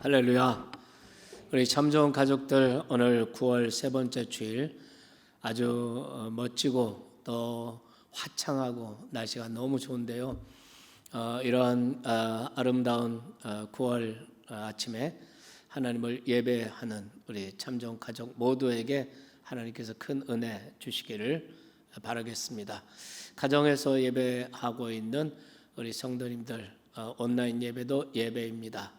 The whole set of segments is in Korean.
할렐루야. 우리 참 좋은 가족들, 오늘 9월 세 번째 주일 아주 멋지고 또 화창하고 날씨가 너무 좋은데요. 이러한 아름다운 9월 아침에 하나님을 예배하는 우리 참 좋은 가족 모두에게 하나님께서 큰 은혜 주시기를 바라겠습니다. 가정에서 예배하고 있는 우리 성도님들, 온라인 예배도 예배입니다.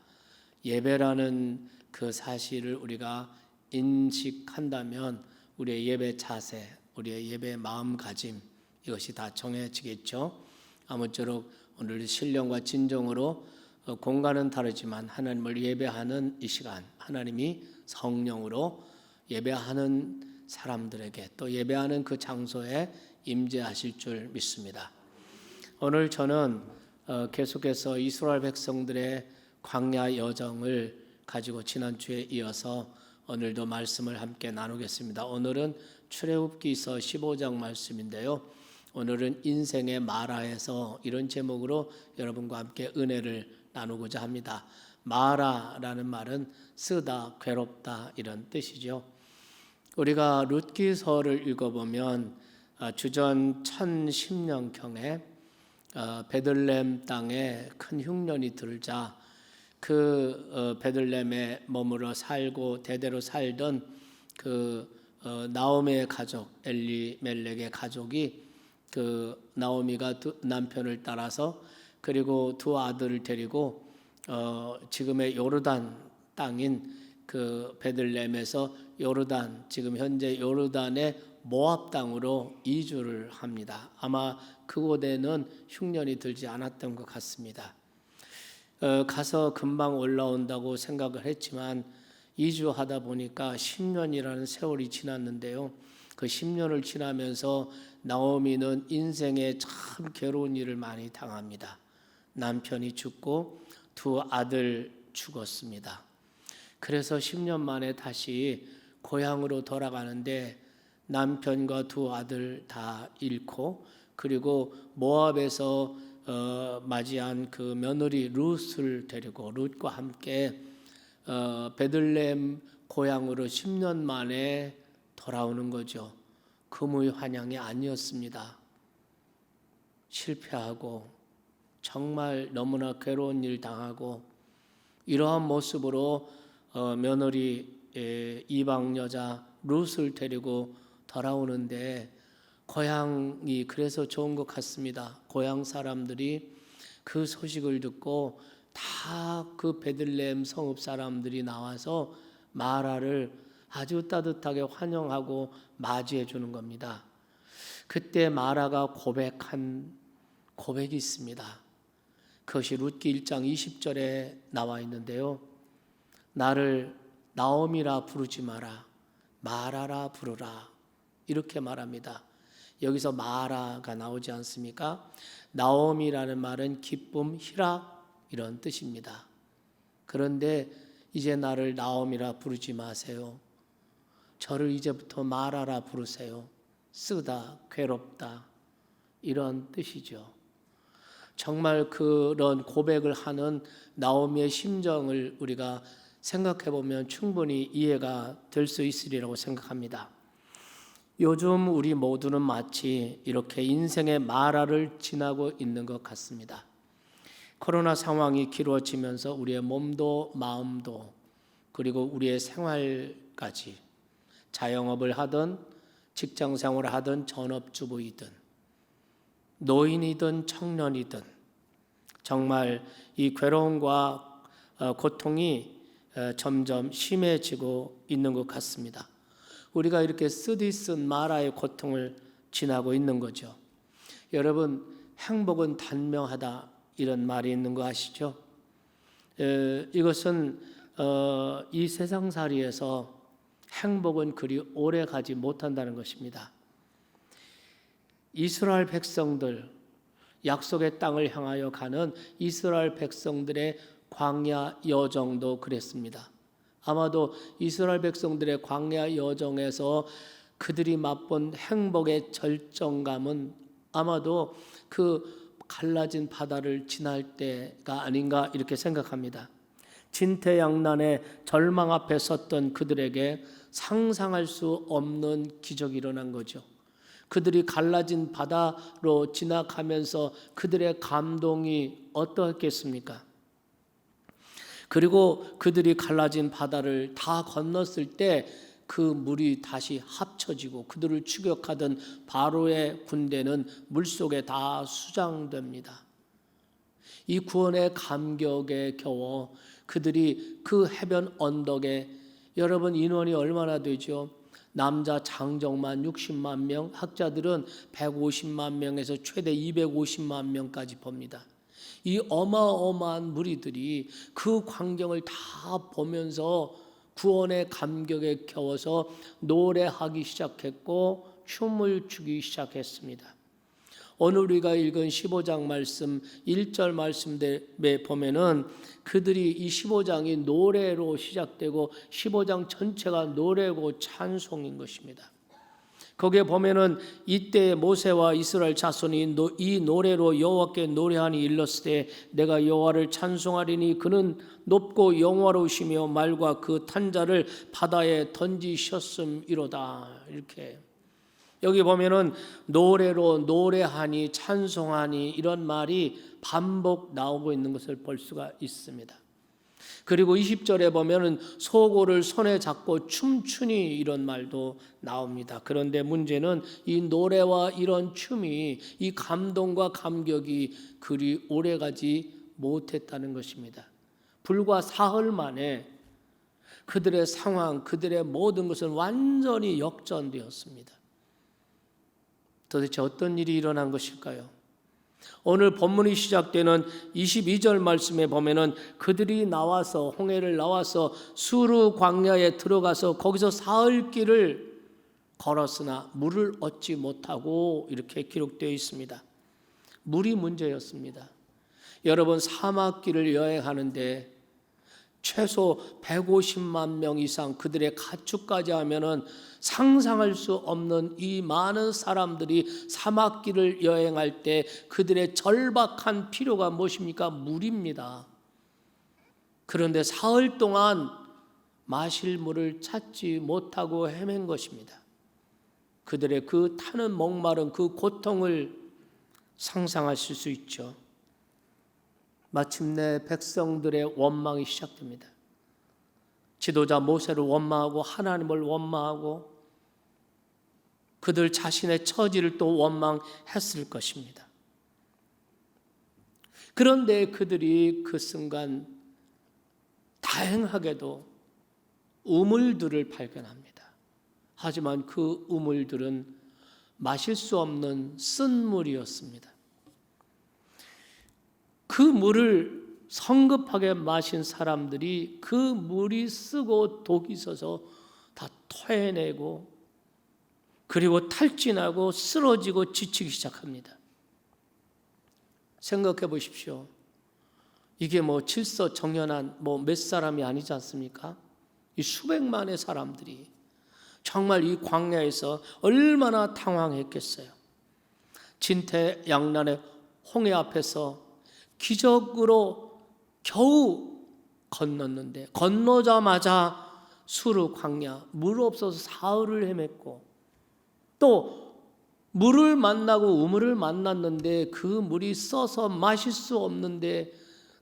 예배라는 그 사실을 우리가 인식한다면 우리의 예배 자세, 우리의 예배 마음가짐 이것이 다 정해지겠죠. 아무쪼록 오늘 신령과 진정으로 공간은 다르지만 하나님을 예배하는 이 시간, 하나님이 성령으로 예배하는 사람들에게 또 예배하는 그 장소에 임재하실 줄 믿습니다. 오늘 저는 계속해서 이스라엘 백성들의 광야 여정을 가지고 지난주에 이어서 오늘도 말씀을 함께 나누겠습니다. 오늘은 출애굽기서 15장 말씀인데요. 오늘은 인생의 마라에서 이런 제목으로 여러분과 함께 은혜를 나누고자 합니다. 마라라는 말은 쓰다, 괴롭다 이런 뜻이죠. 우리가 룻기서를 읽어보면 주전 1010년경에 베들레헴 땅에 큰 흉년이 들자 그 베들레헴에 머물러 살고 대대로 살던 그 나오미의 가족 엘리멜렉의 가족이 그 나오미가 남편을 따라서 그리고 두 아들을 데리고 지금의 요르단 땅인 그 베들레헴에서 요르단 지금 현재 요르단의 모압 땅으로 이주를 합니다. 아마 그곳에는 흉년이 들지 않았던 것 같습니다. 가서 금방 올라온다고 생각을 했지만 이주하다 보니까 10년이라는 세월이 지났는데요. 그 10년을 지나면서 나오미는 인생에 참 괴로운 일을 많이 당합니다. 남편이 죽고 두 아들 죽었습니다. 그래서 10년 만에 다시 고향으로 돌아가는데 남편과 두 아들 다 잃고 그리고 모압에서 맞이한 그 며느리 룻을 데리고 룻과 함께 베들레헴 고향으로 10년 만에 돌아오는 거죠. 금의 환영이 아니었습니다. 실패하고 정말 너무나 괴로운 일 당하고 이러한 모습으로 며느리 이방 여자 룻을 데리고 돌아오는데 고향이 그래서 좋은 것 같습니다. 고향 사람들이 그 소식을 듣고 다 그 베들레헴 성읍 사람들이 나와서 마라를 아주 따뜻하게 환영하고 맞이해 주는 겁니다. 그때 마라가 고백한 고백이 있습니다. 그것이 룻기 1장 20절에 나와 있는데요. 나를 나오미라 부르지 마라, 마라라 부르라 이렇게 말합니다. 여기서 마라가 나오지 않습니까? 나오미라는 말은 기쁨, 희락 이런 뜻입니다. 그런데 이제 나를 나오미라 부르지 마세요. 저를 이제부터 마라라 부르세요. 쓰다, 괴롭다 이런 뜻이죠. 정말 그런 고백을 하는 나오미의 심정을 우리가 생각해 보면 충분히 이해가 될 수 있으리라고 생각합니다. 요즘 우리 모두는 마치 이렇게 인생의 마라를 지나고 있는 것 같습니다. 코로나 상황이 길어지면서 우리의 몸도 마음도 그리고 우리의 생활까지 자영업을 하든 직장 생활을 하든 전업주부이든 노인이든 청년이든 정말 이 괴로움과 고통이 점점 심해지고 있는 것 같습니다. 우리가 이렇게 쓰디쓴 마라의 고통을 지나고 있는 거죠. 여러분, 행복은 단명하다 이런 말이 있는 거 아시죠? 이것은 이 세상살이에서 행복은 그리 오래 가지 못한다는 것입니다. 이스라엘 백성들, 약속의 땅을 향하여 가는 이스라엘 백성들의 광야 여정도 그랬습니다. 아마도 이스라엘 백성들의 광야 여정에서 그들이 맛본 행복의 절정감은 아마도 그 갈라진 바다를 지날 때가 아닌가 이렇게 생각합니다. 진퇴양난의 절망 앞에 섰던 그들에게 상상할 수 없는 기적이 일어난 거죠. 그들이 갈라진 바다로 지나가면서 그들의 감동이 어떠했겠습니까? 그리고 그들이 갈라진 바다를 다 건넜을 때 그 물이 다시 합쳐지고 그들을 추격하던 바로의 군대는 물속에 다 수장됩니다. 이 구원의 감격에 겨워 그들이 그 해변 언덕에, 여러분 인원이 얼마나 되죠? 남자 장정만 60만 명, 학자들은 150만 명에서 최대 250만 명까지 봅니다. 이 어마어마한 무리들이 그 광경을 다 보면서 구원의 감격에 겨워서 노래하기 시작했고 춤을 추기 시작했습니다. 오늘 우리가 읽은 15장 말씀 1절 말씀에 보면은 그들이 이 15장이 노래로 시작되고 15장 전체가 노래고 찬송인 것입니다. 거기에 보면은 이때 모세와 이스라엘 자손이 이 노래로 여호와께 노래하니 일렀으되 내가 여호와를 찬송하리니 그는 높고 영화로우시며 말과 그 탄자를 바다에 던지셨음이로다. 이렇게 여기 보면은 노래로 노래하니 찬송하니 이런 말이 반복 나오고 있는 것을 볼 수가 있습니다. 그리고 20절에 보면은 소고를 손에 잡고 춤추니 이런 말도 나옵니다. 그런데 문제는 이 노래와 이런 춤이, 이 감동과 감격이 그리 오래가지 못했다는 것입니다. 불과 사흘 만에 그들의 상황, 그들의 모든 것은 완전히 역전되었습니다. 도대체 어떤 일이 일어난 것일까요? 오늘 본문이 시작되는 22절 말씀에 보면은 그들이 나와서 홍해를 나와서 수르 광야에 들어가서 거기서 사흘 길을 걸었으나 물을 얻지 못하고 이렇게 기록되어 있습니다. 물이 문제였습니다. 여러분 사막길을 여행하는데 최소 150만 명 이상 그들의 가축까지 하면은 상상할 수 없는 이 많은 사람들이 사막길을 여행할 때 그들의 절박한 필요가 무엇입니까? 물입니다. 그런데 사흘 동안 마실 물을 찾지 못하고 헤맨 것입니다. 그들의 그 타는 목마른 그 고통을 상상하실 수 있죠. 마침내 백성들의 원망이 시작됩니다. 지도자 모세를 원망하고 하나님을 원망하고 그들 자신의 처지를 또 원망했을 것입니다. 그런데 그들이 그 순간 다행하게도 우물들을 발견합니다. 하지만 그 우물들은 마실 수 없는 쓴 물이었습니다. 그 물을 성급하게 마신 사람들이 그 물이 쓰고 독이 있어서 다 토해내고 그리고 탈진하고 쓰러지고 지치기 시작합니다. 생각해 보십시오. 이게 질서정연한 몇 사람이 아니지 않습니까? 이 수백만의 사람들이 정말 이 광야에서 얼마나 당황했겠어요. 진퇴양난의 홍해 앞에서 기적으로 겨우 건넜는데 건너자마자 수르 광야 물 없어서 사흘을 헤맸고 또 물을 만나고 우물을 만났는데 그 물이 써서 마실 수 없는데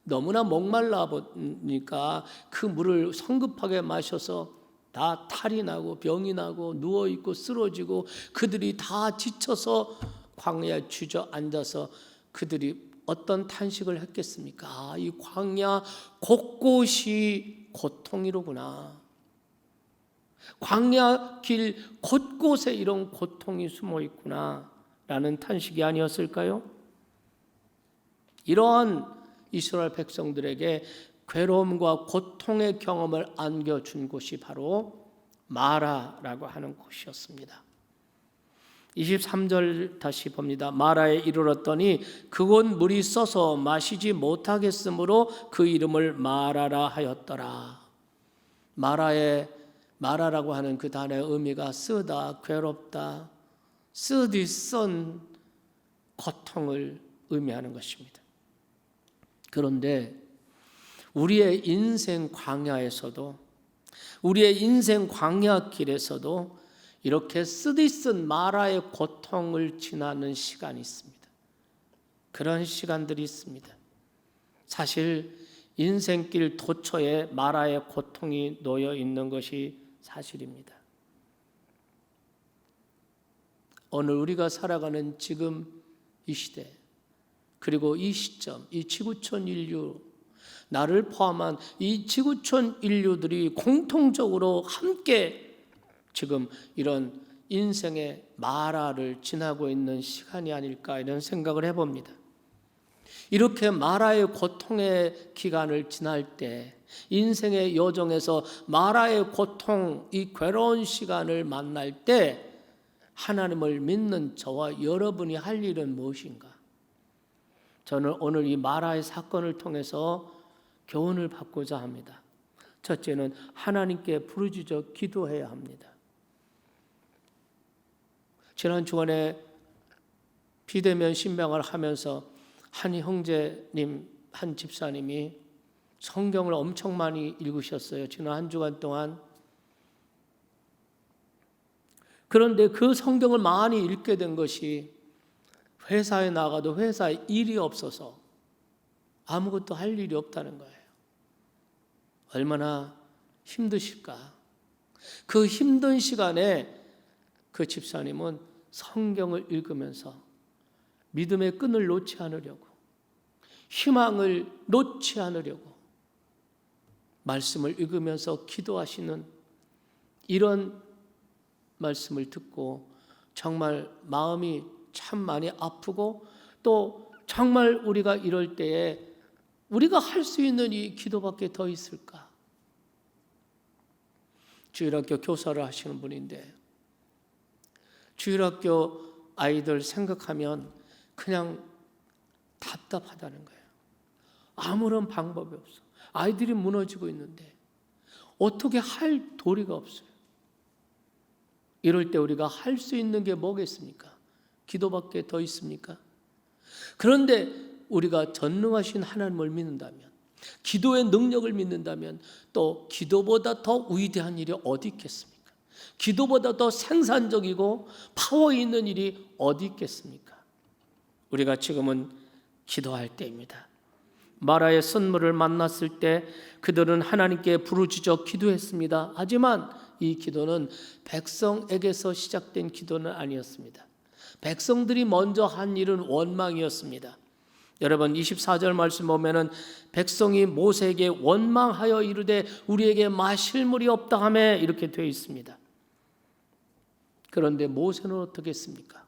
너무나 목말라 보니까 그 물을 성급하게 마셔서 다 탈이 나고 병이 나고 누워있고 쓰러지고 그들이 다 지쳐서 광야에 주저앉아서 그들이 어떤 탄식을 했겠습니까? 이 광야 곳곳이 고통이로구나. 광야 길 곳곳에 이런 고통이 숨어 있구나 라는 탄식이 아니었을까요? 이러한 이스라엘 백성들에게 괴로움과 고통의 경험을 안겨준 곳이 바로 마라라고 하는 곳이었습니다. 23절 다시 봅니다. 마라에 이르렀더니 그곳 물이 써서 마시지 못하겠으므로 그 이름을 마라라 하였더라. 마라라고 하는 그 단어의 의미가 쓰다, 괴롭다, 쓰디 쓴 고통을 의미하는 것입니다. 그런데 우리의 인생 광야에서도, 우리의 인생 광야길에서도 이렇게 쓰디쓴 마라의 고통을 지나는 시간이 있습니다. 그런 시간들이 있습니다. 사실 인생길 도처에 마라의 고통이 놓여 있는 것이 사실입니다. 오늘 우리가 살아가는 지금 이 시대, 그리고 이 시점, 이 지구촌 인류, 나를 포함한 이 지구촌 인류들이 공통적으로 함께 지금 이런 인생의 마라를 지나고 있는 시간이 아닐까, 이런 생각을 해봅니다. 이렇게 마라의 고통의 기간을 지날 때, 인생의 여정에서 마라의 고통, 이 괴로운 시간을 만날 때 하나님을 믿는 저와 여러분이 할 일은 무엇인가? 저는 오늘 이 마라의 사건을 통해서 교훈을 받고자 합니다. 첫째는 하나님께 부르짖어 기도해야 합니다. 지난 주간에 비대면 신방을 하면서 한 형제님, 한 집사님이 성경을 엄청 많이 읽으셨어요. 지난 한 주간 동안. 그런데 그 성경을 많이 읽게 된 것이 회사에 나가도 회사에 일이 없어서 아무것도 할 일이 없다는 거예요. 얼마나 힘드실까? 그 힘든 시간에 그 집사님은 성경을 읽으면서 믿음의 끈을 놓지 않으려고, 희망을 놓지 않으려고 말씀을 읽으면서 기도하시는 이런 말씀을 듣고 정말 마음이 참 많이 아프고, 또 정말 우리가 이럴 때에 우리가 할 수 있는 이 기도밖에 더 있을까? 주일학교 교사를 하시는 분인데 주일학교 아이들 생각하면 그냥 답답하다는 거예요. 아무런 방법이 없어. 아이들이 무너지고 있는데 어떻게 할 도리가 없어요. 이럴 때 우리가 할 수 있는 게 뭐겠습니까? 기도밖에 더 있습니까? 그런데 우리가 전능하신 하나님을 믿는다면, 기도의 능력을 믿는다면 또 기도보다 더 위대한 일이 어디 있겠습니까? 기도보다 더 생산적이고 파워 있는 일이 어디 있겠습니까? 우리가 지금은 기도할 때입니다. 마라의 선물을 만났을 때 그들은 하나님께 부르짖어 기도했습니다. 하지만 이 기도는 백성에게서 시작된 기도는 아니었습니다. 백성들이 먼저 한 일은 원망이었습니다. 여러분 24절 말씀 보면은 백성이 모세에게 원망하여 이르되 우리에게 마실 물이 없다 하매 이렇게 되어 있습니다. 그런데 모세는 어떻게 했습니까?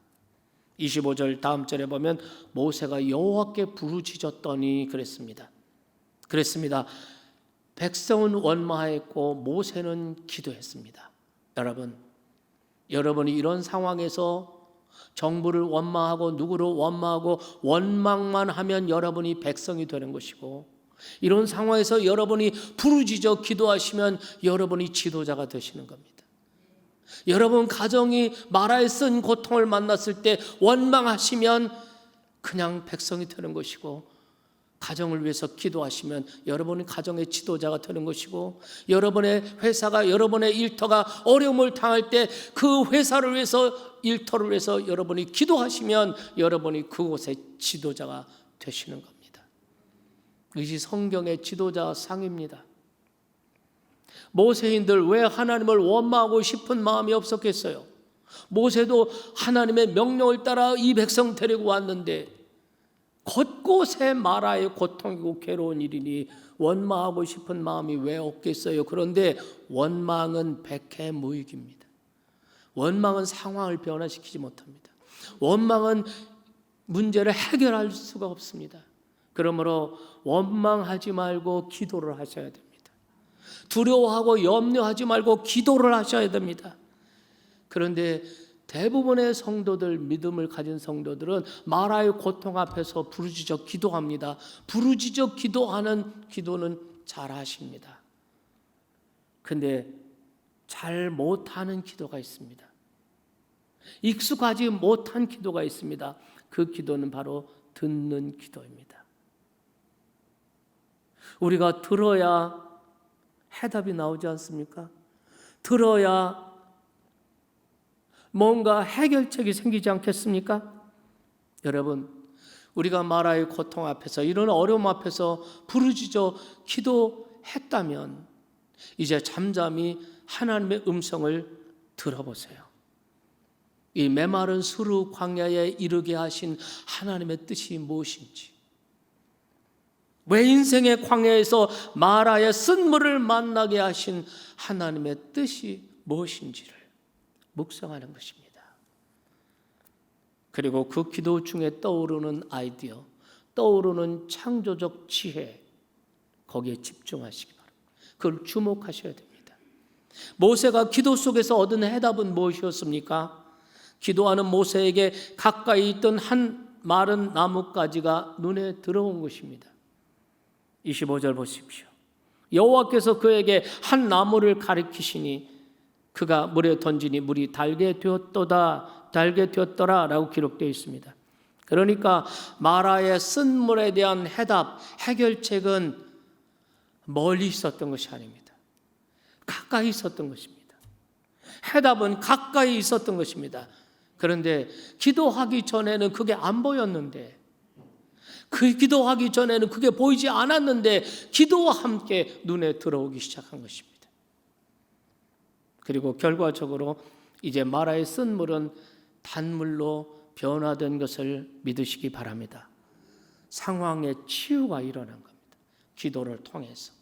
25절 다음 절에 보면 모세가 여호와께 부르짖었더니 그랬습니다. 백성은 원망했고 모세는 기도했습니다. 여러분이 이런 상황에서 정부를 원망하고 누구를 원망하고 원망만 하면 여러분이 백성이 되는 것이고, 이런 상황에서 여러분이 부르짖어 기도하시면 여러분이 지도자가 되시는 겁니다. 여러분 가정이 마라에 쓴 고통을 만났을 때 원망하시면 그냥 백성이 되는 것이고, 가정을 위해서 기도하시면 여러분이 가정의 지도자가 되는 것이고, 여러분의 회사가, 여러분의 일터가 어려움을 당할 때 그 회사를 위해서, 일터를 위해서 여러분이 기도하시면 여러분이 그곳의 지도자가 되시는 겁니다. 이것이 성경의 지도자 상입니다. 모세인들 왜 하나님을 원망하고 싶은 마음이 없었겠어요? 모세도 하나님의 명령을 따라 이 백성 데리고 왔는데 곳곳에 마라의 고통이고 괴로운 일이니 원망하고 싶은 마음이 왜 없겠어요? 그런데 원망은 백해무익입니다. 원망은 상황을 변화시키지 못합니다. 원망은 문제를 해결할 수가 없습니다. 그러므로 원망하지 말고 기도를 하셔야 됩니다. 두려워하고 염려하지 말고 기도를 하셔야 됩니다. 그런데 대부분의 성도들, 믿음을 가진 성도들은 마라의 고통 앞에서 부르짖어 기도합니다. 부르짖어 기도하는 기도는 잘 하십니다. 근데 잘 못하는 기도가 있습니다. 익숙하지 못한 기도가 있습니다. 그 기도는 바로 듣는 기도입니다. 우리가 들어야 해답이 나오지 않습니까? 들어야 뭔가 해결책이 생기지 않겠습니까? 여러분, 우리가 마라의 고통 앞에서, 이런 어려움 앞에서 부르짖어 기도했다면 이제 잠잠히 하나님의 음성을 들어보세요. 이 메마른 수르 광야에 이르게 하신 하나님의 뜻이 무엇인지, 왜 인생의 광야에서 마라의 쓴물을 만나게 하신 하나님의 뜻이 무엇인지를 묵상하는 것입니다. 그리고 그 기도 중에 떠오르는 아이디어, 떠오르는 창조적 지혜, 거기에 집중하시기 바랍니다. 그걸 주목하셔야 됩니다. 모세가 기도 속에서 얻은 해답은 무엇이었습니까? 기도하는 모세에게 가까이 있던 한 마른 나뭇가지가 눈에 들어온 것입니다. 25절 보십시오. 여호와께서 그에게 한 나무를 가리키시니 그가 물에 던지니 물이 달게 되었더라 라고 기록되어 있습니다. 그러니까 마라의 쓴물에 대한 해답, 해결책은 멀리 있었던 것이 아닙니다. 가까이 있었던 것입니다. 해답은 가까이 있었던 것입니다. 그런데 기도하기 전에는 그게 안 보였는데, 그 기도하기 전에는 그게 보이지 않았는데 기도와 함께 눈에 들어오기 시작한 것입니다. 그리고 결과적으로 이제 마라의 쓴물은 단물로 변화된 것을 믿으시기 바랍니다. 상황의 치유가 일어난 겁니다. 기도를 통해서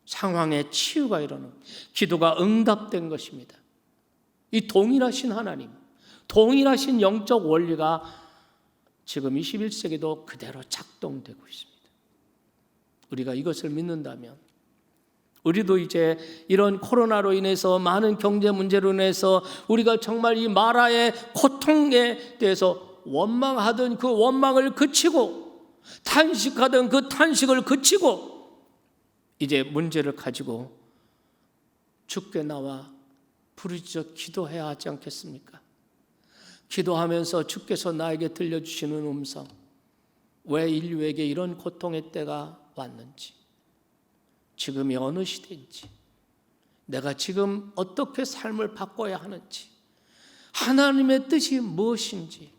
상황의 치유가 일어난, 기도가 응답된 것입니다. 이 동일하신 하나님, 동일하신 영적 원리가 지금 21세기도 그대로 작동되고 있습니다. 우리가 이것을 믿는다면 우리도 이제 이런 코로나로 인해서, 많은 경제 문제로 인해서 우리가 정말 이 마라의 고통에 대해서 원망하던 그 원망을 그치고, 탄식하던 그 탄식을 그치고, 이제 문제를 가지고 주께 나와 부르짖어 기도해야 하지 않겠습니까? 기도하면서 주께서 나에게 들려주시는 음성, 왜 인류에게 이런 고통의 때가 왔는지, 지금이 어느 시대인지, 내가 지금 어떻게 삶을 바꿔야 하는지, 하나님의 뜻이 무엇인지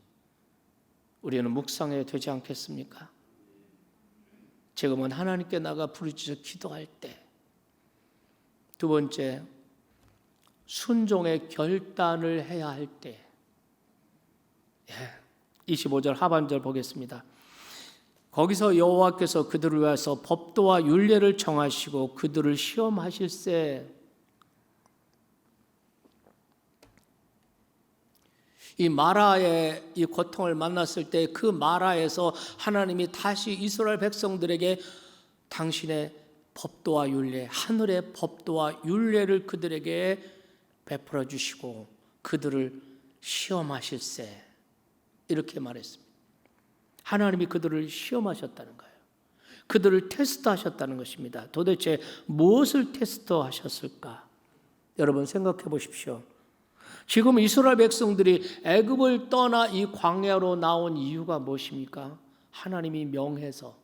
우리는 묵상해야 되지 않겠습니까? 지금은 하나님께 나가 부르짖어 기도할 때. 두 번째, 순종의 결단을 해야 할 때. 25절 하반절 보겠습니다. 거기서 여호와께서 그들을 위하여 법도와 율례를 정하시고 그들을 시험하실세. 이 마라의 이 고통을 만났을 때 그 마라에서 하나님이 다시 이스라엘 백성들에게 당신의 법도와 율례, 하늘의 법도와 율례를 그들에게 베풀어 주시고 그들을 시험하실세, 이렇게 말했습니다. 하나님이 그들을 시험하셨다는 거예요. 그들을 테스트하셨다는 것입니다. 도대체 무엇을 테스트하셨을까? 여러분 생각해 보십시오. 지금 이스라엘 백성들이 애굽을 떠나 이 광야로 나온 이유가 무엇입니까? 하나님이 명해서,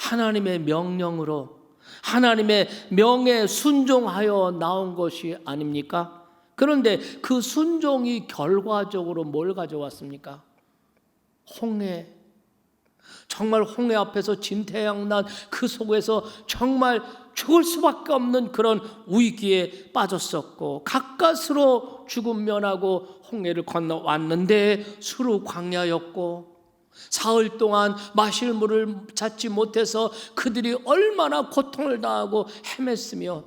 하나님의 명령으로, 하나님의 명에 순종하여 나온 것이 아닙니까? 그런데 그 순종이 결과적으로 뭘 가져왔습니까? 홍해, 정말 홍해 앞에서 진태양난 그 속에서 정말 죽을 수밖에 없는 그런 위기에 빠졌었고, 가까스로 죽음 면하고 홍해를 건너왔는데 수르 광야였고, 사흘 동안 마실 물을 찾지 못해서 그들이 얼마나 고통을 당하고 헤맸으며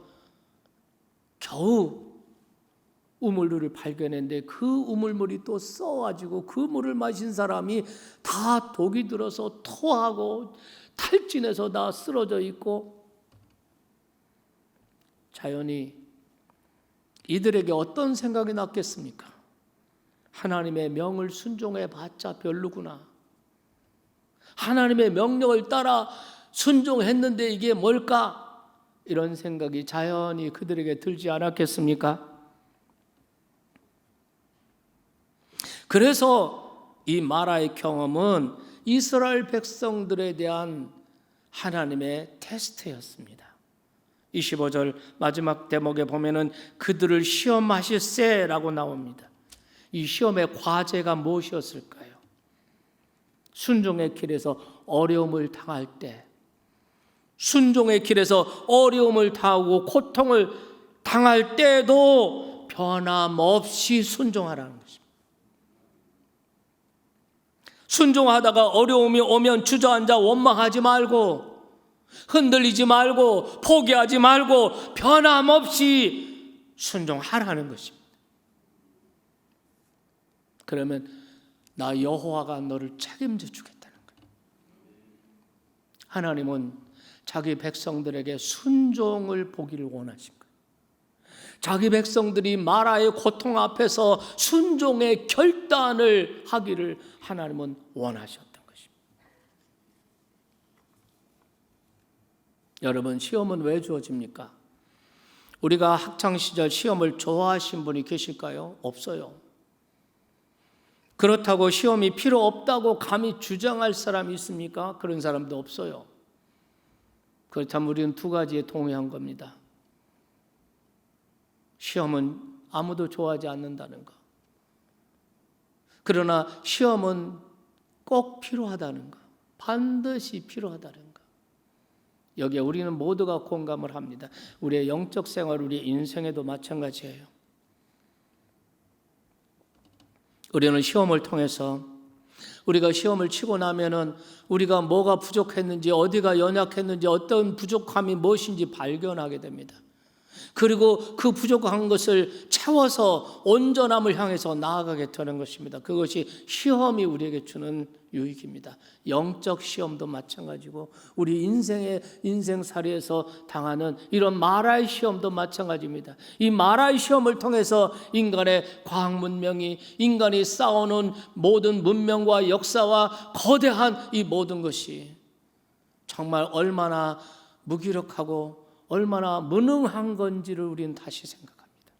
겨우 우물물을 발견했는데 그 우물물이 또 써가지고 그 물을 마신 사람이 다 독이 들어서 토하고 탈진해서 다 쓰러져 있고, 자연히 이들에게 어떤 생각이 났겠습니까? 하나님의 명을 순종해 봤자 별로구나, 하나님의 명령을 따라 순종했는데 이게 뭘까? 이런 생각이 자연히 그들에게 들지 않았겠습니까? 그래서 이 마라의 경험은 이스라엘 백성들에 대한 하나님의 테스트였습니다. 25절 마지막 대목에 보면은 그들을 시험하실세라고 나옵니다. 이 시험의 과제가 무엇이었을까요? 순종의 길에서 어려움을 당할 때, 순종의 길에서 어려움을 당하고 고통을 당할 때도 변함없이 순종하라는 것입니다. 순종하다가 어려움이 오면 주저앉아 원망하지 말고, 흔들리지 말고, 포기하지 말고 변함없이 순종하라는 것입니다. 그러면 나 여호와가 너를 책임져 주겠다는 거예요. 하나님은 자기 백성들에게 순종을 보기를 원하신 거예요. 자기 백성들이 마라의 고통 앞에서 순종의 결단을 하기를 하나님은 원하셨던 것입니다. 여러분, 시험은 왜 주어집니까? 우리가 학창시절 시험을 좋아하신 분이 계실까요? 없어요. 그렇다고 시험이 필요 없다고 감히 주장할 사람이 있습니까? 그런 사람도 없어요. 그렇다면 우리는 두 가지에 동의한 겁니다. 시험은 아무도 좋아하지 않는다는 것. 그러나 시험은 꼭 필요하다는 것. 반드시 필요하다는 것. 여기에 우리는 모두가 공감을 합니다. 우리의 영적 생활, 우리의 인생에도 마찬가지예요. 우리는 시험을 통해서 우리가 시험을 치고 나면은 우리가 뭐가 부족했는지, 어디가 연약했는지, 어떤 부족함이 무엇인지 발견하게 됩니다. 그리고 그 부족한 것을 채워서 온전함을 향해서 나아가게 되는 것입니다. 그것이 시험이 우리에게 주는 유익입니다. 영적 시험도 마찬가지고 우리 인생살이에서 당하는 이런 마라의 시험도 마찬가지입니다. 이 마라의 시험을 통해서 인간의 과학 문명이, 인간이 쌓아놓은 모든 문명과 역사와 거대한 이 모든 것이 정말 얼마나 무기력하고 얼마나 무능한 건지를 우리는 다시 생각합니다.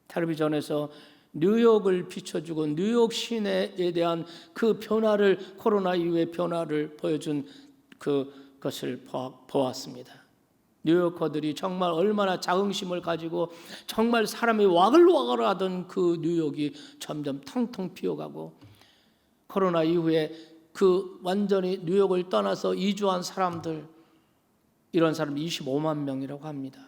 텔레비전에서 뉴욕을 비춰주고 뉴욕 시내에 대한 그 변화를, 코로나 이후의 변화를 보여준 그것을 보았습니다. 뉴요커들이 정말 얼마나 자긍심을 가지고 정말 사람이 와글와글하던 그 뉴욕이 점점 텅텅 비어가고, 코로나 이후에 그 완전히 뉴욕을 떠나서 이주한 사람들, 이런 사람 25만 명이라고 합니다.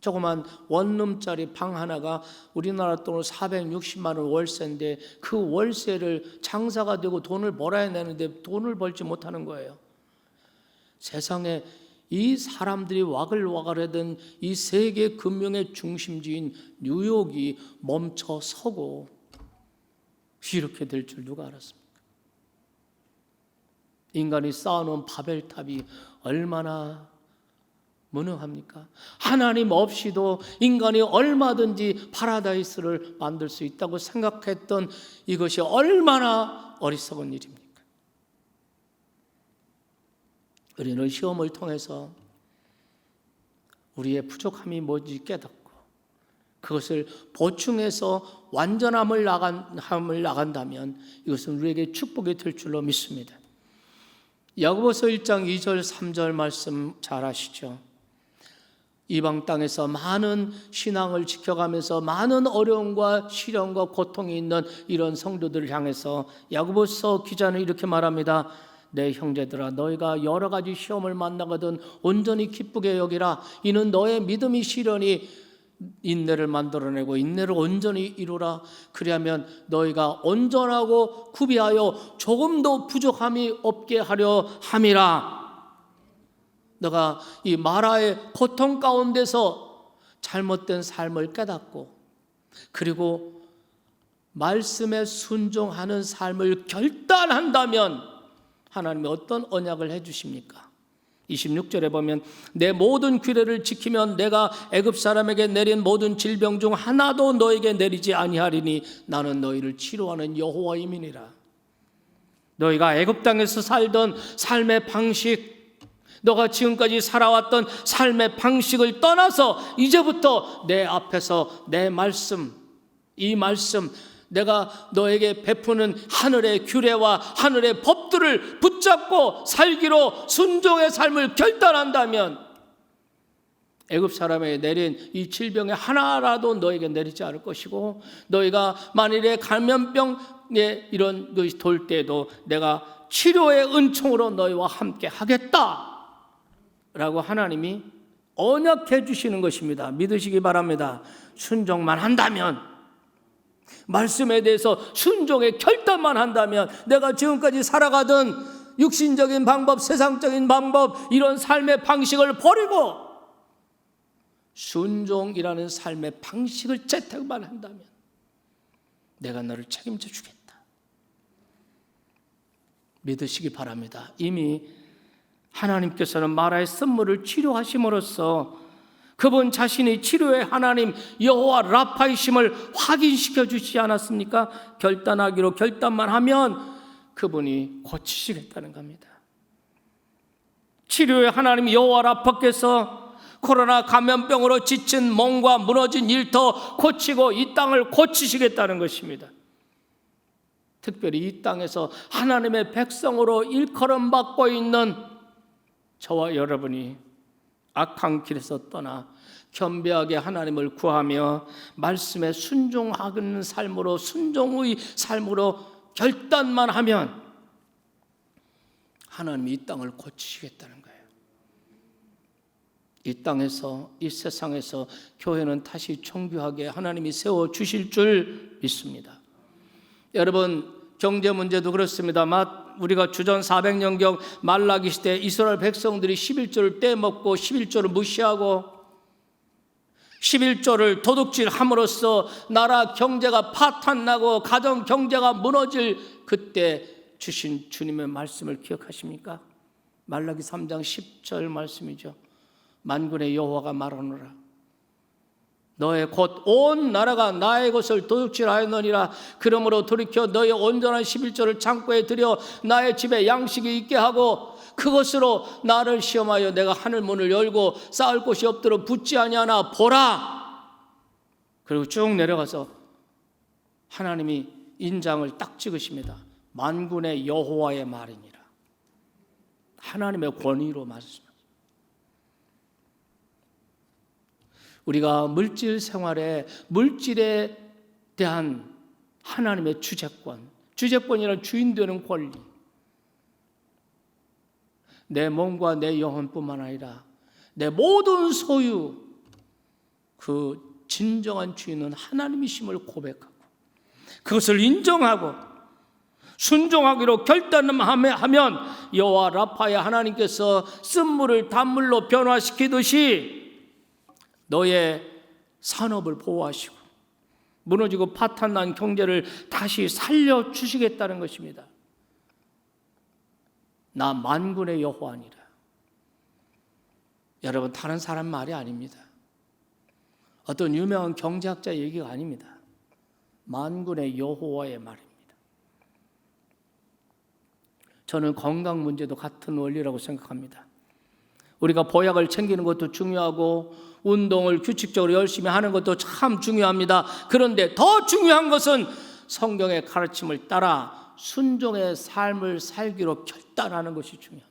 조그만 원룸짜리 방 하나가 우리나라 돈으로 460만 원 월세인데 그 월세를 장사가 되고 돈을 벌어야 되는데 돈을 벌지 못하는 거예요. 세상에 이 사람들이 와글와글하던 이 세계 금융의 중심지인 뉴욕이 멈춰 서고 이렇게 될 줄 누가 알았습니까? 인간이 쌓아놓은 바벨탑이 얼마나 무능합니까? 하나님 없이도 인간이 얼마든지 파라다이스를 만들 수 있다고 생각했던 이것이 얼마나 어리석은 일입니까? 우리는 시험을 통해서 우리의 부족함이 뭔지 깨닫고 그것을 보충해서 완전함을 나간다면 이것은 우리에게 축복이 될 줄로 믿습니다. 야고보서 1장 2절 3절 말씀 잘 아시죠? 이방 땅에서 많은 신앙을 지켜가면서 많은 어려움과 시련과 고통이 있는 이런 성도들을 향해서 야고보서 기자는 이렇게 말합니다. 내 형제들아, 너희가 여러 가지 시험을 만나거든 온전히 기쁘게 여기라. 이는 너의 믿음이 시련이 인내를 만들어내고 인내를 온전히 이루라. 그리하면 너희가 온전하고 구비하여 조금도 부족함이 없게 하려 함이라. 너가 이 마라의 고통 가운데서 잘못된 삶을 깨닫고 그리고 말씀에 순종하는 삶을 결단한다면 하나님이 어떤 언약을 해주십니까? 26절에 보면 내 모든 규례를 지키면 내가 애굽 사람에게 내린 모든 질병 중 하나도 너에게 내리지 아니하리니 나는 너희를 치료하는 여호와임이니라. 너희가 애굽 땅에서 살던 삶의 방식, 너가 지금까지 살아왔던 삶의 방식을 떠나서 이제부터 내 앞에서 내 말씀, 이 말씀, 내가 너에게 베푸는 하늘의 규례와 하늘의 법들을 붙잡고 살기로 순종의 삶을 결단한다면 애굽 사람에게 내린 이 질병의 하나라도 너에게 내리지 않을 것이고, 너희가 만일에 감염병에 이런 것이 돌 때에도 내가 치료의 은총으로 너희와 함께 하겠다 라고 하나님이 언약해 주시는 것입니다. 믿으시기 바랍니다. 순종만 한다면, 말씀에 대해서 순종의 결단만 한다면, 내가 지금까지 살아가던 육신적인 방법, 세상적인 방법, 이런 삶의 방식을 버리고 순종이라는 삶의 방식을 채택만 한다면 내가 너를 책임져 주겠다. 믿으시기 바랍니다. 이미 하나님께서는 마라의 쓴물을 치료하심으로써 그분 자신이 치료의 하나님 여호와 라파이심을 확인시켜 주시지 않았습니까? 결단하기로 결단만 하면 그분이 고치시겠다는 겁니다. 치료의 하나님 여호와 라파께서 코로나 감염병으로 지친 몸과 무너진 일터 고치고 이 땅을 고치시겠다는 것입니다. 특별히 이 땅에서 하나님의 백성으로 일컬음 받고 있는 저와 여러분이 악한 길에서 떠나 겸비하게 하나님을 구하며 말씀에 순종하는 삶으로, 순종의 삶으로 결단만 하면 하나님이 이 땅을 고치시겠다는 거예요. 이 땅에서, 이 세상에서 교회는 다시 정교하게 하나님이 세워주실 줄 믿습니다. 여러분, 경제 문제도 그렇습니다. 우리가 주전 400년경 말라기 시대 이스라엘 백성들이 11조를 떼먹고 11조를 무시하고 11조를 도둑질함으로써 나라 경제가 파탄나고 가정 경제가 무너질 그때 주신 주님의 말씀을 기억하십니까? 말라기 3장 10절 말씀이죠. 만군의 여호와가 말하노라. 너의 곧 온 나라가 나의 것을 도둑질하였느니라. 그러므로 돌이켜 너의 온전한 11조를 창고에 들여 나의 집에 양식이 있게 하고 그것으로 나를 시험하여 내가 하늘 문을 열고 쌓을 곳이 없도록 붙지 아니하나 보라. 그리고 쭉 내려가서 하나님이 인장을 딱 찍으십니다. 만군의 여호와의 말이니라. 하나님의 권위로 말씀합니다. 우리가 물질 생활에 물질에 대한 하나님의 주재권이란 주인 되는 권리, 내 몸과 내 영혼뿐만 아니라 내 모든 소유, 그 진정한 주인은 하나님이심을 고백하고 그것을 인정하고 순종하기로 결단하면 여호와 라파의 하나님께서 쓴물을 단물로 변화시키듯이 너의 산업을 보호하시고 무너지고 파탄난 경제를 다시 살려주시겠다는 것입니다. 나 만군의 여호와니라. 여러분, 다른 사람 말이 아닙니다. 어떤 유명한 경제학자 얘기가 아닙니다. 만군의 여호와의 말입니다. 저는 건강 문제도 같은 원리라고 생각합니다. 우리가 보약을 챙기는 것도 중요하고 운동을 규칙적으로 열심히 하는 것도 참 중요합니다. 그런데 더 중요한 것은 성경의 가르침을 따라 순종의 삶을 살기로 결단하는 것이 중요합니다.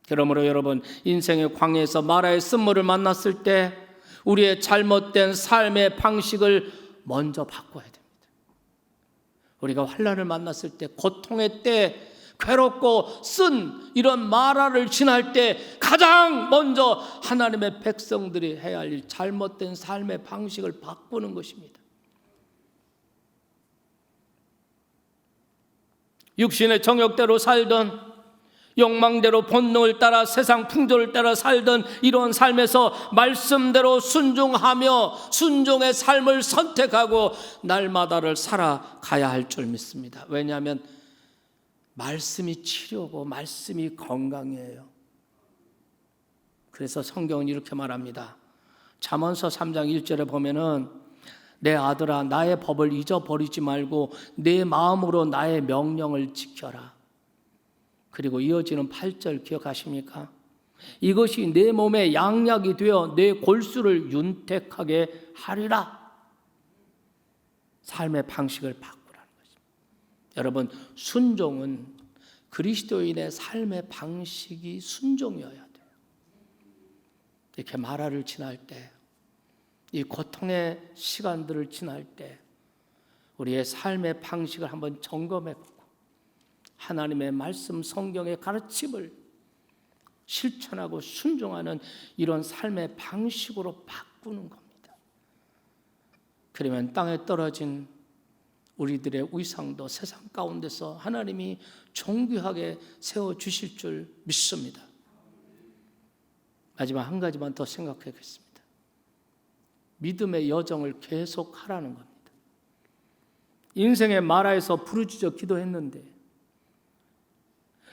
그러므로 여러분, 인생의 광야에서 마라의 쓴물을 만났을 때 우리의 잘못된 삶의 방식을 먼저 바꿔야 됩니다. 우리가 환난을 만났을 때, 고통의 때, 괴롭고 쓴 이런 마라를 지날 때 가장 먼저 하나님의 백성들이 해야 할 일, 잘못된 삶의 방식을 바꾸는 것입니다. 육신의 정욕대로 살던, 욕망대로 본능을 따라 세상 풍조를 따라 살던 이런 삶에서 말씀대로 순종하며 순종의 삶을 선택하고 날마다를 살아가야 할 줄 믿습니다. 왜냐하면 말씀이 치료고 말씀이 건강이에요. 그래서 성경은 이렇게 말합니다. 잠언서 3장 1절에 보면은 내 아들아, 나의 법을 잊어버리지 말고 내 마음으로 나의 명령을 지켜라. 그리고 이어지는 8절 기억하십니까? 이것이 내 몸에 양약이 되어 내 골수를 윤택하게 하리라. 삶의 방식을 바꾸라는 것입니다. 여러분, 순종은 그리스도인의 삶의 방식이 순종이어야 돼요. 이렇게 마라를 지날 때, 이 고통의 시간들을 지날 때 우리의 삶의 방식을 한번 점검해보고 하나님의 말씀, 성경의 가르침을 실천하고 순종하는 이런 삶의 방식으로 바꾸는 겁니다. 그러면 땅에 떨어진 우리들의 위상도 세상 가운데서 하나님이 존귀하게 세워주실 줄 믿습니다. 마지막 한 가지만 더 생각하겠습니다. 믿음의 여정을 계속하라는 겁니다. 인생의 마라에서 부르짖어 기도했는데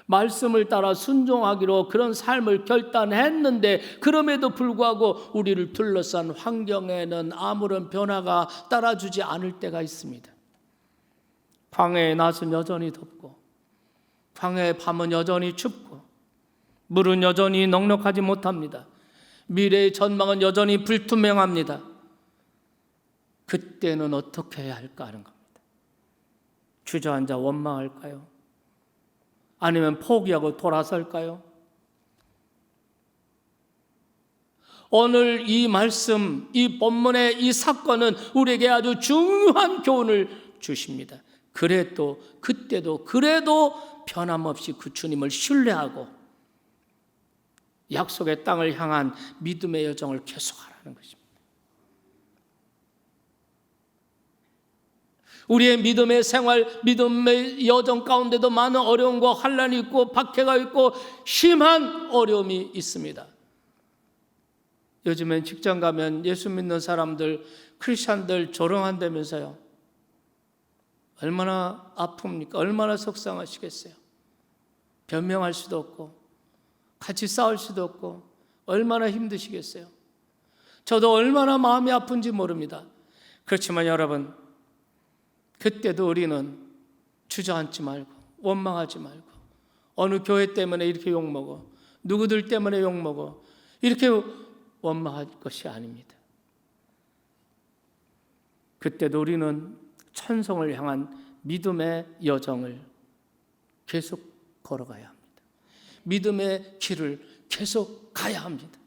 말씀을 따라 순종하기로 그런 삶을 결단했는데 그럼에도 불구하고 우리를 둘러싼 환경에는 아무런 변화가 따라주지 않을 때가 있습니다. 광야의 낮은 여전히 덥고 광야의 밤은 여전히 춥고 물은 여전히 넉넉하지 못합니다. 미래의 전망은 여전히 불투명합니다. 그때는 어떻게 해야 할까 하는 겁니다. 주저앉아 원망할까요? 아니면 포기하고 돌아설까요? 오늘 이 말씀, 이 본문의 이 사건은 우리에게 아주 중요한 교훈을 주십니다. 그래도 그때도 그래도 변함없이 그 주님을 신뢰하고 약속의 땅을 향한 믿음의 여정을 계속하라는 것입니다. 우리의 믿음의 생활, 믿음의 여정 가운데도 많은 어려움과 환난이 있고 박해가 있고 심한 어려움이 있습니다. 요즘엔 직장 가면 예수 믿는 사람들, 크리스찬들 조롱한다면서요. 얼마나 아픕니까? 얼마나 속상하시겠어요? 변명할 수도 없고 같이 싸울 수도 없고 얼마나 힘드시겠어요? 저도 얼마나 마음이 아픈지 모릅니다. 그렇지만 여러분, 그때도 우리는 주저앉지 말고 원망하지 말고 어느 교회 때문에 이렇게 욕먹어, 누구들 때문에 욕먹어, 이렇게 원망할 것이 아닙니다. 그때도 우리는 천성을 향한 믿음의 여정을 계속 걸어가야 합니다. 믿음의 길을 계속 가야 합니다.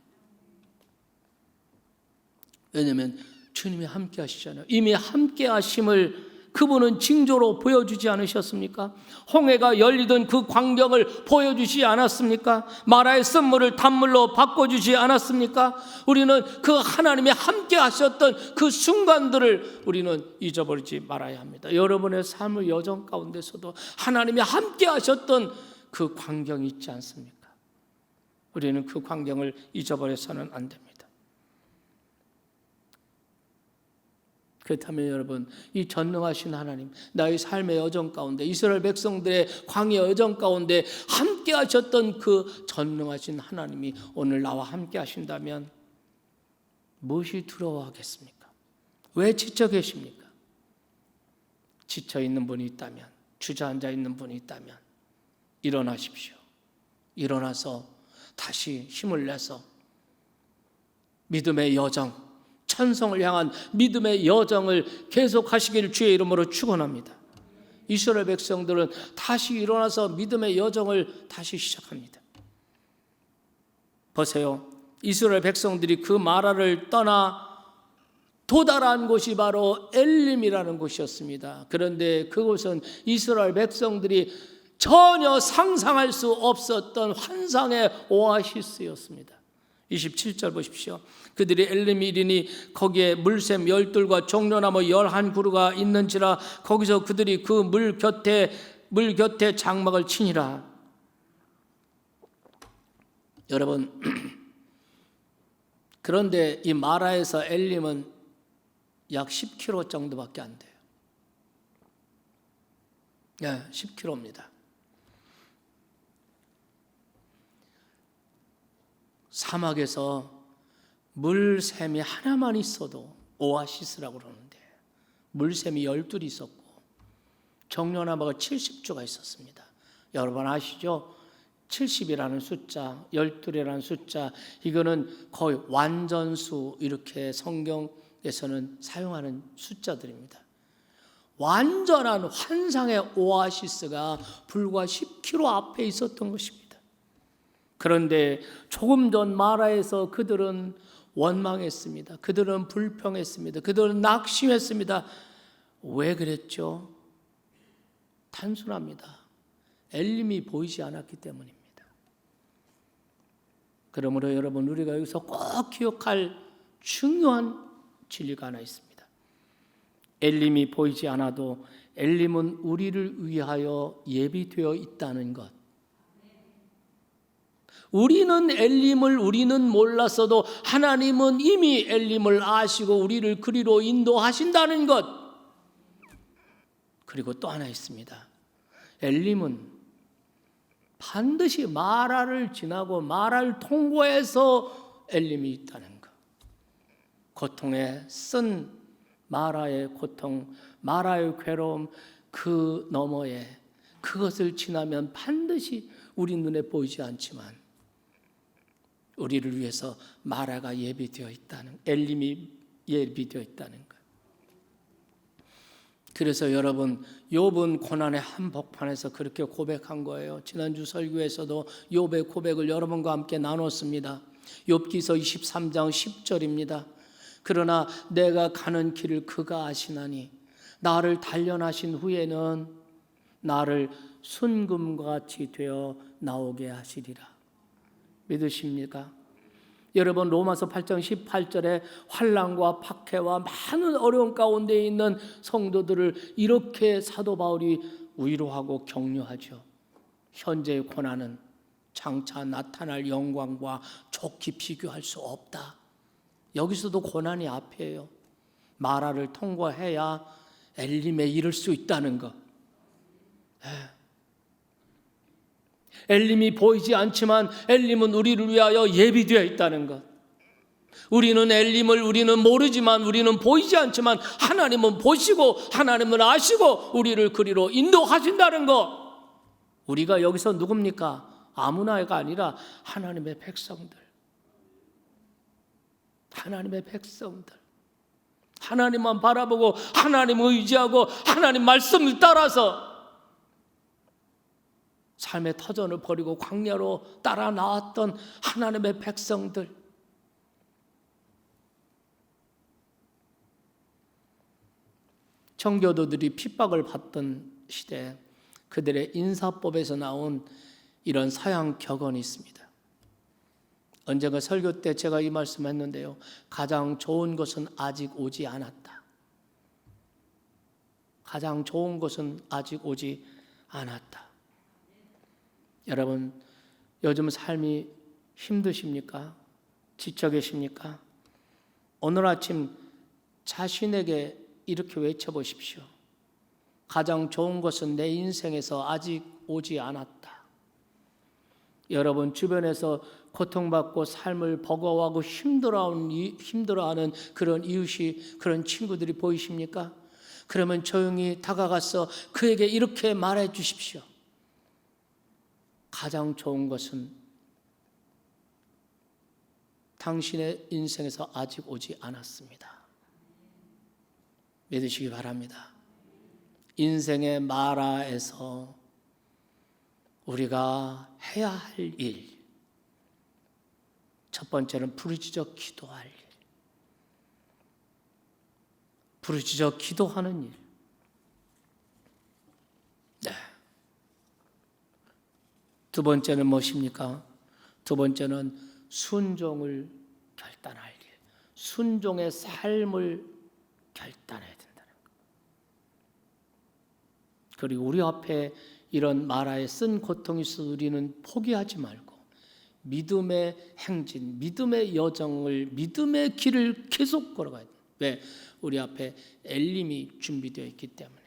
왜냐하면 주님이 함께 하시잖아요. 이미 함께 하심을 그분은 징조로 보여주지 않으셨습니까? 홍해가 열리던 그 광경을 보여주지 않았습니까? 마라의 쓴물을 단물로 바꿔주지 않았습니까? 우리는 그 하나님이 함께 하셨던 그 순간들을 우리는 잊어버리지 말아야 합니다. 여러분의 삶의 여정 가운데서도 하나님이 함께 하셨던 그 광경이 있지 않습니까? 우리는 그 광경을 잊어버려서는 안 됩니다. 그렇다면 여러분, 이 전능하신 하나님, 나의 삶의 여정 가운데, 이스라엘 백성들의 광야 여정 가운데 함께 하셨던 그 전능하신 하나님이 오늘 나와 함께 하신다면 무엇이 두려워하겠습니까? 왜 지쳐 계십니까? 지쳐 있는 분이 있다면, 주저앉아 있는 분이 있다면 일어나십시오. 일어나서 다시 힘을 내서 믿음의 여정, 천성을 향한 믿음의 여정을 계속하시기를 주의 이름으로 축원합니다. 이스라엘 백성들은 다시 일어나서 믿음의 여정을 다시 시작합니다. 보세요. 이스라엘 백성들이 그 마라를 떠나 도달한 곳이 바로 엘림이라는 곳이었습니다. 그런데 그곳은 이스라엘 백성들이 전혀 상상할 수 없었던 환상의 오아시스였습니다. 27절 보십시오. 그들이 엘림에 이르니 거기에 물샘 12과 종려나무 11그루가 있는지라 거기서 그들이 그 물 곁에 장막을 치니라. 여러분, 그런데 이 마라에서 엘림은 약 10km 정도밖에 안 돼요. 네, 10km입니다. 사막에서 물샘이 하나만 있어도 오아시스라고 그러는데 물샘이 12이 있었고 정려나무가 70주가 있었습니다. 여러분 아시죠? 70이라는 숫자, 12이라는 숫자, 이거는 거의 완전수 이렇게 성경에서는 사용하는 숫자들입니다. 완전한 환상의 오아시스가 불과 10km 앞에 있었던 것입니다. 그런데 조금 전 마라에서 그들은 원망했습니다. 그들은 불평했습니다. 그들은 낙심했습니다. 왜 그랬죠? 단순합니다. 엘림이 보이지 않았기 때문입니다. 그러므로 여러분, 우리가 여기서 꼭 기억할 중요한 진리가 하나 있습니다. 엘림이 보이지 않아도 엘림은 우리를 위하여 예비되어 있다는 것. 우리는 몰랐어도 하나님은 이미 엘림을 아시고 우리를 그리로 인도하신다는 것. 그리고 또 하나 있습니다. 엘림은 반드시 마라를 지나고 마라를 통과해서 엘림이 있다는 것. 고통에 쓴 마라의 고통, 마라의 괴로움, 그 너머에 그것을 지나면 반드시 우리 눈에 보이지 않지만 우리를 위해서 마라가 예비되어 있다는, 엘림이 예비되어 있다는 것. 그래서 여러분, 욥은 고난의 한복판에서 그렇게 고백한 거예요. 지난주 설교에서도 욥의 고백을 여러분과 함께 나눴습니다. 욥기서 23장 10절입니다. 그러나 내가 가는 길을 그가 아시나니 나를 단련하신 후에는 나를 순금같이 되어 나오게 하시리라. 믿으십니까? 여러분, 로마서 8장 18절에 환난과 박해와 많은 어려움 가운데 있는 성도들을 이렇게 사도 바울이 위로하고 격려하죠. 현재의 고난은 장차 나타날 영광과 좋게 비교할 수 없다. 여기서도 고난이 앞이에요. 마라를 통과해야 엘림에 이를 수 있다는 것. 엘림이 보이지 않지만 엘림은 우리를 위하여 예비되어 있다는 것. 우리는 모르지만, 우리는 보이지 않지만 하나님은 보시고 하나님은 아시고 우리를 그리로 인도하신다는 것. 우리가 여기서 누굽니까? 아무나가 아니라 하나님의 백성들. 하나님의 백성들. 하나님만 바라보고 하나님을 의지하고 하나님 말씀을 따라서 삶의 터전을 버리고 광야로 따라 나왔던 하나님의 백성들. 청교도들이 핍박을 받던 시대에 그들의 인사법에서 나온 이런 사양 격언이 있습니다. 언젠가 설교 때 제가 이 말씀했는데요. 가장 좋은 것은 아직 오지 않았다. 가장 좋은 것은 아직 오지 않았다. 여러분, 요즘 삶이 힘드십니까? 지쳐 계십니까? 오늘 아침 자신에게 이렇게 외쳐보십시오. 가장 좋은 것은 내 인생에서 아직 오지 않았다. 여러분, 주변에서 고통받고 삶을 버거워하고 힘들어하는 그런 이웃이, 그런 친구들이 보이십니까? 그러면 조용히 다가가서 그에게 이렇게 말해 주십시오. 가장 좋은 것은 당신의 인생에서 아직 오지 않았습니다. 믿으시기 바랍니다. 인생의 마라에서 우리가 해야 할 일, 첫 번째는 부르짖어 기도할 일, 부르짖어 기도하는 일. 네. 두 번째는 무엇입니까? 두 번째는 순종을 결단할 일, 순종의 삶을 결단해야 된다는 것. 그리고 우리 앞에 이런 마라의 쓴 고통이 있어도 우리는 포기하지 말고 믿음의 행진, 믿음의 여정을, 믿음의 길을 계속 걸어가야 돼요. 왜? 우리 앞에 엘림이 준비되어 있기 때문에.